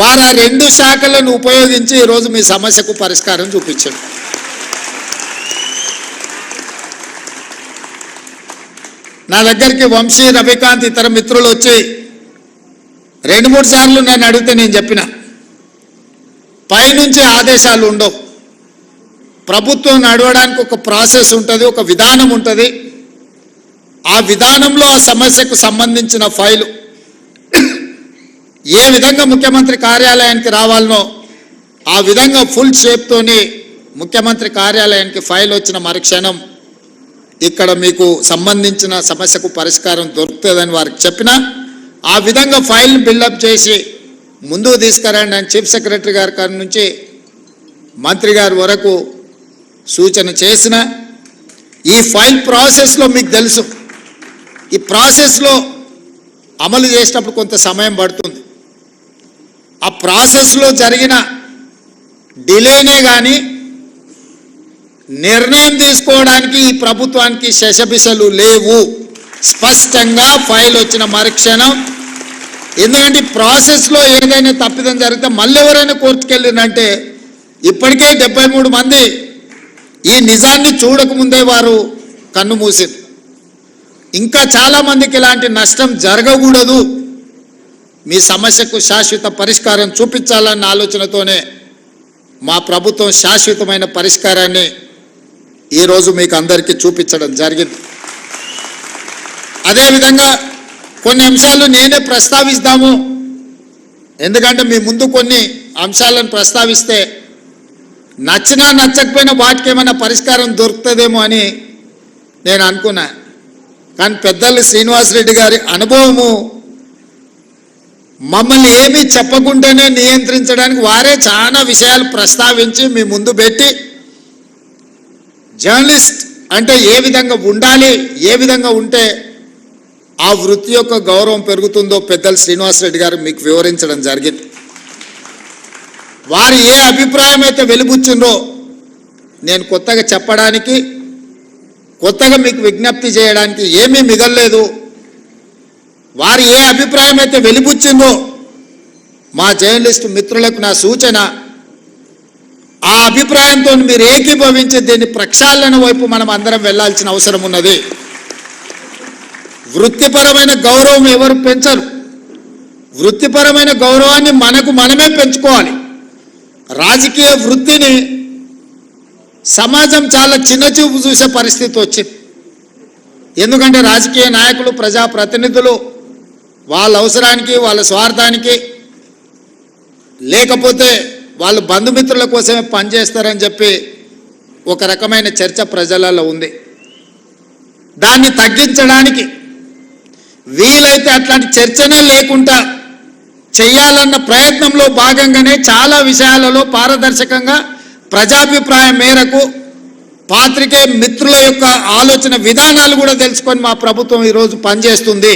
వారు ఆ రెండు శాఖలను ఉపయోగించి ఈరోజు మీ సమస్యకు పరిష్కారం చూపించారు. నా దగ్గరికి వంశీ, రవికాంత్ ఇతర మిత్రులు వచ్చి 2-3 సార్లు నన్ను అడిగితే నేను చెప్పిన పైనుంచి ఆదేశాలు ఉండవు. ప్రభుత్వం నడవడానికి ఒక ప్రాసెస్ ఉంటుంది, ఒక విధానం ఉంటుంది. ఆ విధానంలో ఆ సమస్యకు సంబంధించిన ఫైలు ఏ విధంగా ముఖ్యమంత్రి కార్యాలయానికి రావాలనో ఆ విధంగా ఫుల్ షేప్తోని ముఖ్యమంత్రి కార్యాలయానికి ఫైల్ వచ్చిన మరుక్షణం ఇక్కడ మీకు సంబంధించిన సమస్యకు పరిష్కారం దొరుకుతుందని వారికి చెప్పినా ఆ విధంగా ఫైల్ బిల్డప్ చేసి ముందుకు తీసుకురండి అని చీఫ్ సెక్రటరీ గారి కాడి నుంచి మంత్రి గారి వరకు సూచన చేసిన ఈ ఫైల్ ప్రాసెస్లో మీకు తెలుసు, ఈ ప్రాసెస్లో అమలు చేసేటప్పుడు కొంత సమయం పడుతుంది. ఆ ప్రాసెస్లో జరిగిన డిలేనే కానీ నిర్ణయం తీసుకోవడానికి ఈ ప్రభుత్వానికి శశబిసలు లేవు. స్పష్టంగా ఫైల్ వచ్చిన మరుక్షణం, ఎందుకంటే ప్రాసెస్లో ఏదైనా తప్పిదం జరిగితే మళ్ళీ ఎవరైనా కోర్టుకు వెళ్ళినంటే ఇప్పటికే 73 మంది ఈ నిజాన్ని చూడకముందే వారు కన్ను మూసింది. ఇంకా చాలామందికి ఇలాంటి నష్టం జరగకూడదు, మీ సమస్యకు శాశ్వత పరిష్కారం చూపించాలన్న ఆలోచనతోనే మా ప్రభుత్వం శాశ్వతమైన పరిష్కారాన్ని ఈరోజు మీకు అందరికీ చూపించడం జరిగింది. అదేవిధంగా కొన్ని అంశాలు నేనే ప్రస్తావిస్తాము, ఎందుకంటే మీ ముందు కొన్ని అంశాలను ప్రస్తావిస్తే నచ్చినా నచ్చకపోయినా వాటికి ఏమైనా పరిష్కారం దొరుకుతుందేమో అని నేను అనుకున్నా. కానీ పెద్దలు శ్రీనివాసరెడ్డి గారి అనుభవము మమ్మల్ని ఏమీ చెప్పకుండానే నియంత్రించడానికి వారే చాలా విషయాలు ప్రస్తావించి మీ ముందు పెట్టి జర్నలిస్ట్ అంటే ఏ విధంగా ఉండాలి, ఏ విధంగా ఉంటే ఆ వృత్తి యొక్క గౌరవం పెరుగుతుందో పెద్దలు శ్రీనివాసరెడ్డి గారు మీకు వివరించడం జరిగింది. వారు ఏ అభిప్రాయం అయితే వెలిబుచ్చిందో నేను కొత్తగా చెప్పడానికి, కొత్తగా మీకు విజ్ఞప్తి చేయడానికి ఏమీ మిగలలేదు. వారు ఏ అభిప్రాయం అయితే వెలిబుచ్చిందో మా జర్నలిస్టు మిత్రులకు నా సూచన, ఆ అభిప్రాయంతో మీరు ఏకీభవించి దీన్ని ప్రక్షాళన వైపు మనం అందరం వెళ్లాల్సిన అవసరం ఉన్నది. వృత్తిపరమైన గౌరవం ఎవరు పెంచరు, వృత్తిపరమైన గౌరవాన్ని మనకు మనమే పెంచుకోవాలి. రాజకీయ వృత్తిని సమాజం చాలా చిన్నచూపు చూసే పరిస్థితి వచ్చింది. ఎందుకంటే రాజకీయ నాయకులు, ప్రజాప్రతినిధులు వాళ్ళ అవసరానికి, వాళ్ళ స్వార్థానికి, లేకపోతే వాళ్ళు బంధుమిత్రుల కోసమే పనిచేస్తారని చెప్పి ఒక రకమైన చర్చ ప్రజలలో ఉంది. దాన్ని తగ్గించడానికి వీలైతే అట్లాంటి చర్చనే లేకుండా చేయాలన్న ప్రయత్నంలో భాగంగానే చాలా విషయాలలో పారదర్శకంగా ప్రజాభిప్రాయం మేరకు పాత్రికేయ మిత్రుల యొక్క ఆలోచన విధానాలు కూడా తెలుసుకొని మా ప్రభుత్వం ఈరోజు పనిచేస్తుంది.